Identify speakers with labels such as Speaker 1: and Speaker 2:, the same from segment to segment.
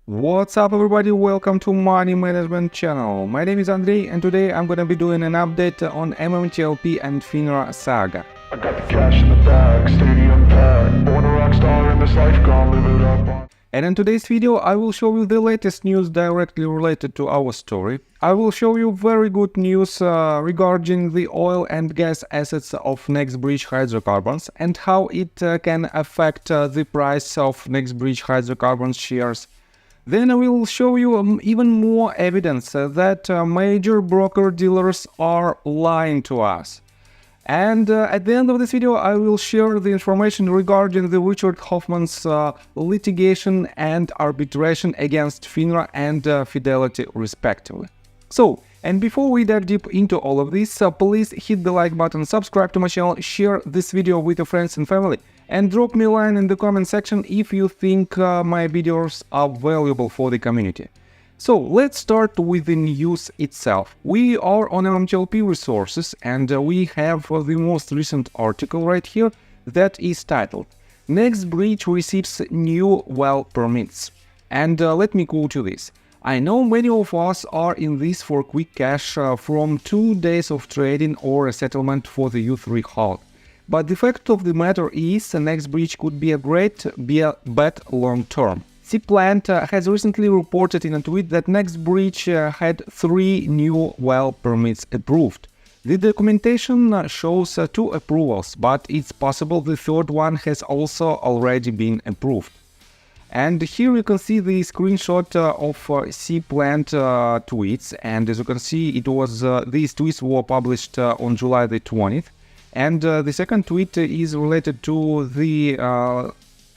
Speaker 1: What's up everybody, welcome to Money Management channel. My name is Andrei and today I'm gonna be doing an update on MMTLP and FINRA saga.
Speaker 2: I got the cash in the bag, stadium packed, born a rock star in this life, gonna live it up.
Speaker 1: And in today's video I will show you the latest news directly related to our story. I will show you very good news regarding the oil and gas assets of NextBridge hydrocarbons and how it can affect the price of NextBridge hydrocarbons shares. Then I will show you even more evidence that major broker-dealers are lying to us. And at the end of this video, I will share the information regarding the Richard Hoffman's litigation and arbitration against FINRA and Fidelity, respectively. So, and before we dive deep into all of this, please hit the like button, subscribe to my channel, share this video with your friends and family, and drop me a line in the comment section if you think my videos are valuable for the community. So let's start with the news itself. We are on MMTLP Resources and we have the most recent article right here that is titled NextBridge receives new well permits. And let me quote you this. I know many of us are in this for quick cash from 2 days of trading or a settlement for the U3 halt. But the fact of the matter is NextBridge could be a great bet long term. Plant has recently reported in a tweet that NextBridge had 3 new well permits approved. The documentation shows 2 approvals, but it's possible the third one has also already been approved. And here you can see the screenshot of Plant tweets, and as you can see, it was these tweets were published on July the 20th. And the second tweet is related to the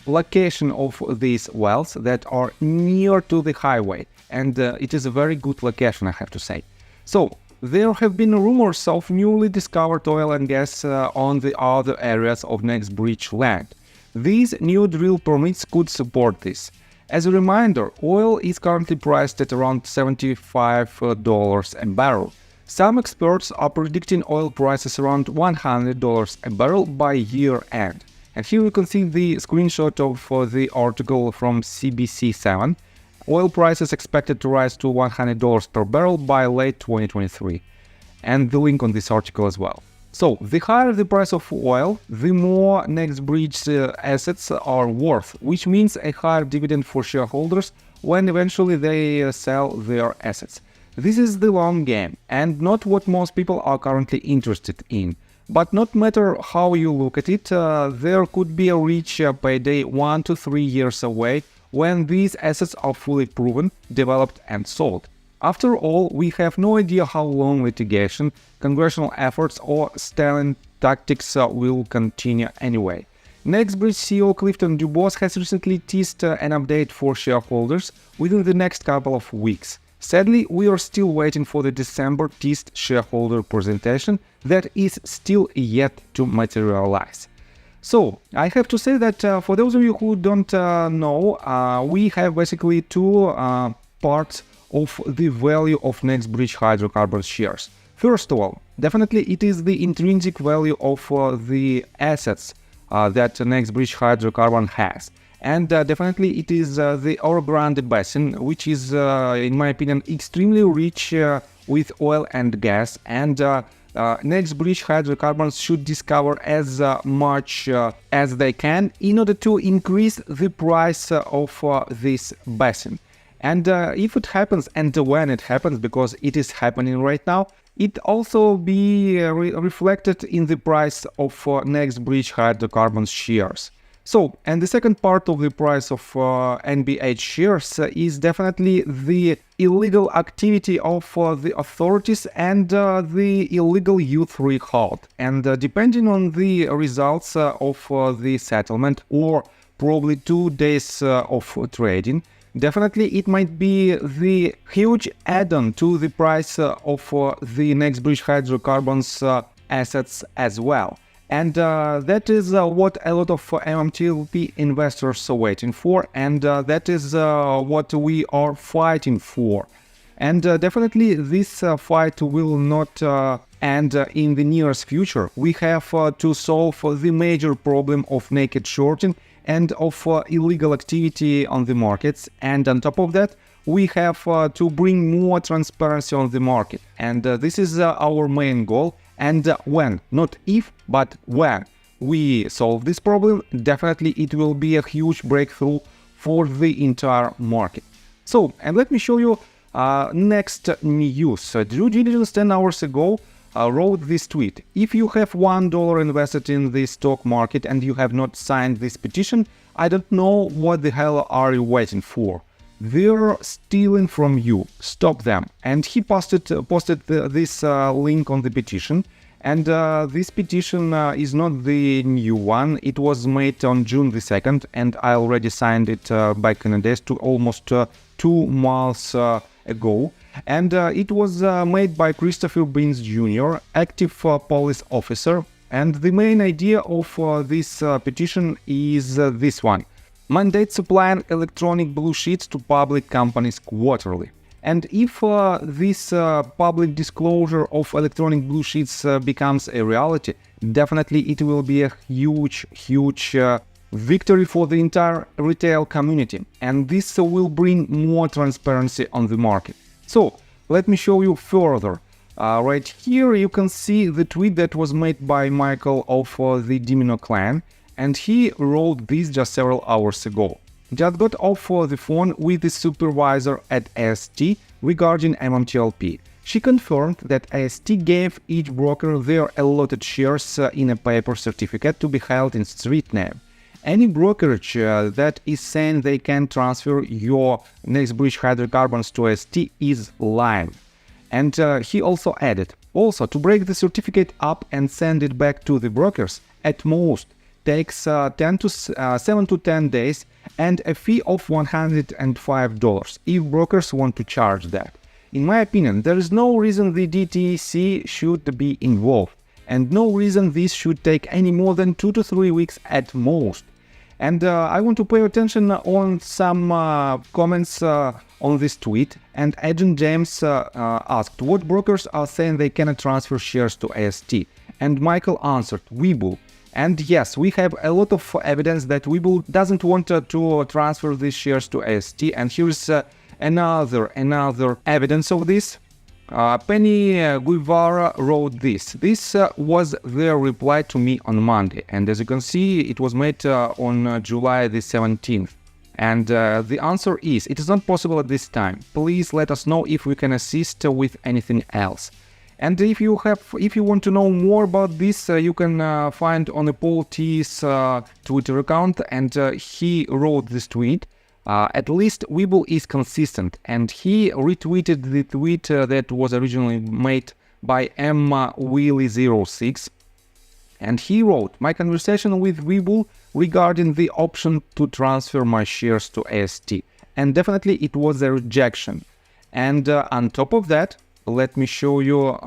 Speaker 1: location of these wells that are near to the highway, and it is a very good location, I have to say. So there have been rumors of newly discovered oil and gas on the other areas of NextBridge land. These new drill permits could support this. As a reminder, oil is currently priced at around $75 a barrel. Some experts are predicting oil prices around $100 a barrel by year end. And here you can see the screenshot of the article from CBC7. Oil prices expected to rise to $100 per barrel by late 2023. And the link on this article as well. So, the higher the price of oil, the more NextBridge assets are worth, which means a higher dividend for shareholders when eventually they sell their assets. This is the long game, and not what most people are currently interested in. But no matter how you look at it, there could be a rich payday 1 to 3 years away when these assets are fully proven, developed and sold. After all, we have no idea how long litigation, congressional efforts or stalling tactics will continue anyway. NextBridge CEO Clifton Dubois has recently teased an update for shareholders within the next couple of weeks. Sadly, we are still waiting for the December teased shareholder presentation that is still yet to materialize. So, I have to say that for those of you who don't know, we have basically 2 parts of the value of NextBridge hydrocarbon shares. First of all, definitely it is the intrinsic value of the assets that NextBridge hydrocarbon has. And definitely it is the Orogrande Basin, which is, in my opinion, extremely rich with oil and gas. And NextBridge hydrocarbons should discover as much as they can in order to increase the price of this basin. And if it happens, and when it happens, because it is happening right now, it also be reflected in the price of NextBridge hydrocarbons shares. So, and the second part of the price of NBH shares is definitely the illegal activity of the authorities and the illegal U3 halt. And depending on the results of the settlement or probably 2 days of trading, definitely it might be the huge add-on to the price of the NextBridge hydrocarbons assets as well. And that is what a lot of MMTLP investors are waiting for, and that is what we are fighting for. And definitely this fight will not end in the nearest future. We have to solve the major problem of naked shorting and of illegal activity on the markets. And on top of that, we have to bring more transparency on the market. And this is our main goal. And when, not if, but when we solve this problem, definitely it will be a huge breakthrough for the entire market. So, and let me show you next news. Due diligence 10 hours ago wrote this tweet. If you have $1 invested in the stock market and you have not signed this petition, I don't know what the hell are you waiting for. They're stealing from you. Stop them. And he posted this link on the petition. And this petition is not the new one. It was made on June the 2nd, and I already signed it back in the days, to almost 2 months ago. And it was made by Christopher Beans Jr., active police officer. And the main idea of this petition is this one. Mandate supplying electronic blue sheets to public companies quarterly. And if this public disclosure of electronic blue sheets becomes a reality, definitely it will be a huge victory for the entire retail community. And this will bring more transparency on the market. So let me show you further. Right here you can see the tweet that was made by Michael of the Dimino clan. And he wrote this just several hours ago. Just got off the phone with the supervisor at AST regarding MMTLP. She confirmed that AST gave each broker their allotted shares in a paper certificate to be held in street name. Any brokerage that is saying they can transfer your next bridge hydrocarbons to AST is lying. And he also added, also to break the certificate up and send it back to the brokers, at most takes 7 to 10 days and a fee of $105 if brokers want to charge that. In my opinion, there is no reason the DTC should be involved, and no reason this should take any more than 2 to 3 weeks at most. And I want to pay attention on some comments on this tweet. And Agent James asked what brokers are saying they cannot transfer shares to AST. And Michael answered, Webull. And yes, we have a lot of evidence that Webull doesn't want to transfer these shares to AST. And here's another evidence of this. Penny Guevara wrote this. This was their reply to me on Monday. And as you can see, it was made on July the 17th. And the answer is, it is not possible at this time. Please let us know if we can assist with anything else. And if you want to know more about this, you can find on Paul T's Twitter account, and he wrote this tweet. At least Webull is consistent, and he retweeted the tweet that was originally made by Willy06, and he wrote, my conversation with Webull regarding the option to transfer my shares to AST, and definitely it was a rejection. And on top of that, let me show you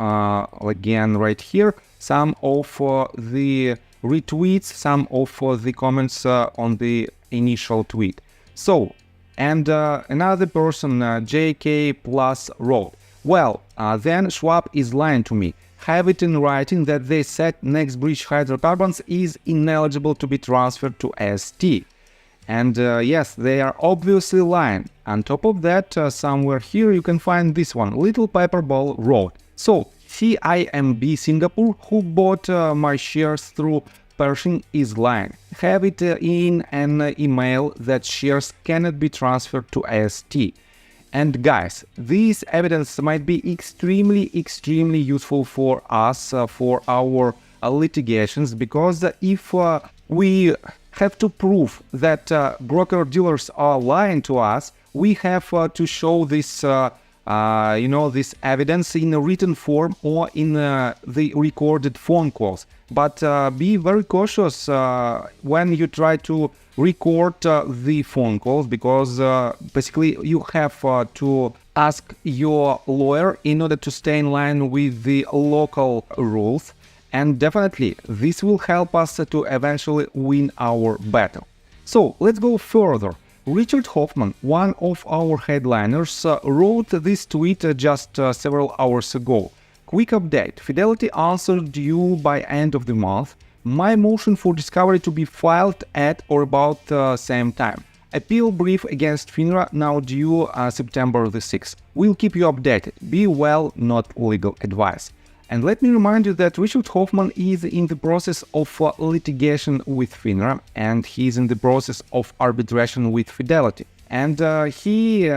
Speaker 1: again right here some of the retweets, some of the comments on the initial tweet. So, and another person, JK Plus, wrote, well, then Schwab is lying to me. Have it in writing that they said next bridge hydrocarbons is ineligible to be transferred to AST. And yes, they are obviously lying. On top of that, somewhere here you can find this one. Little Paperball wrote, so CIMB Singapore, who bought my shares through Pershing, is lying. Have it in an email that shares cannot be transferred to AST. And guys, this evidence might be extremely useful for us, for our litigations, because if we have to prove that broker dealers are lying to us, we have to show this this evidence in a written form or in the recorded phone calls. But be very cautious when you try to record the phone calls, because basically you have to ask your lawyer in order to stay in line with the local rules. And definitely this will help us to eventually win our battle. So let's go further. Richard Hoffman, one of our headliners, wrote this tweet just several hours ago. Quick update. Fidelity answered you by end of the month. My motion for discovery to be filed at or about same time. Appeal brief against FINRA now due September the 6th. We'll keep you updated. Be well, not legal advice. And let me remind you that Richard Hoffman is in the process of litigation with FINRA, and he's in the process of arbitration with Fidelity. And he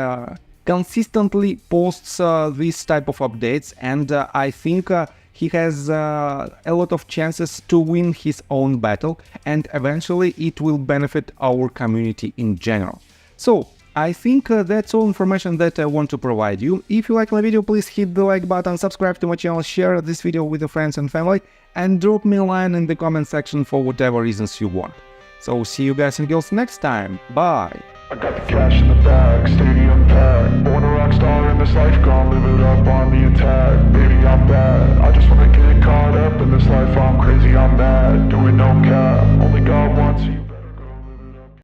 Speaker 1: consistently posts this type of updates, and I think he has a lot of chances to win his own battle, and eventually it will benefit our community in general. So I think that's all information that I want to provide you. If you like my video, please hit the like button, subscribe to my channel, share this video with your friends and family, and drop me a line in the comment section for whatever reasons you want. So see you guys and girls next time. Bye!
Speaker 2: I got the cash in the bag, stadium packed. Born a rock star in this life, gon' live it up on the attack. Baby, I'm bad, I just wanna get caught up in this life. I'm crazy, I'm mad, doing no cap. Only God wants you.